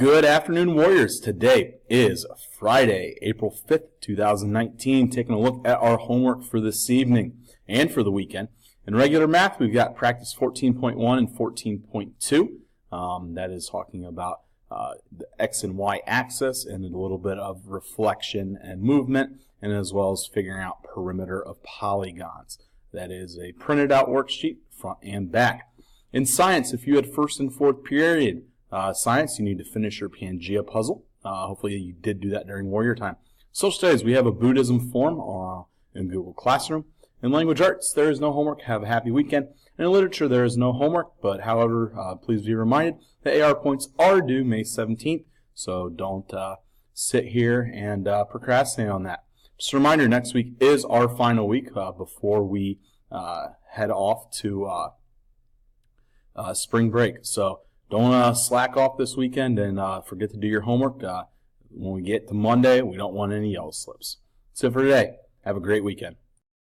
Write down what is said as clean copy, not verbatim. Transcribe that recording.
Good afternoon, Warriors. Today is Friday, April 5th, 2019. Taking a look at our homework for this evening and for the weekend. In regular math, we've got practice 14.1 and 14.2. That is talking about the X and Y axis and a little bit of reflection and movement, and as well as figuring out perimeter of polygons. That is a printed out worksheet, front and back. In science, if you had first and fourth period science, you need to finish your Pangea puzzle. Hopefully you did do that during Warrior Time. Social studies, we have a Buddhism form in Google Classroom. In language arts, there is no homework. Have a happy weekend. And in literature, there is no homework, but however, please be reminded that AR points are due May 17th, so don't sit here and procrastinate on that. Just a reminder, next week is our final week before we head off to spring break. So don't slack off this weekend and forget to do your homework. When we get to Monday, we don't want any yellow slips. That's it for today. Have a great weekend.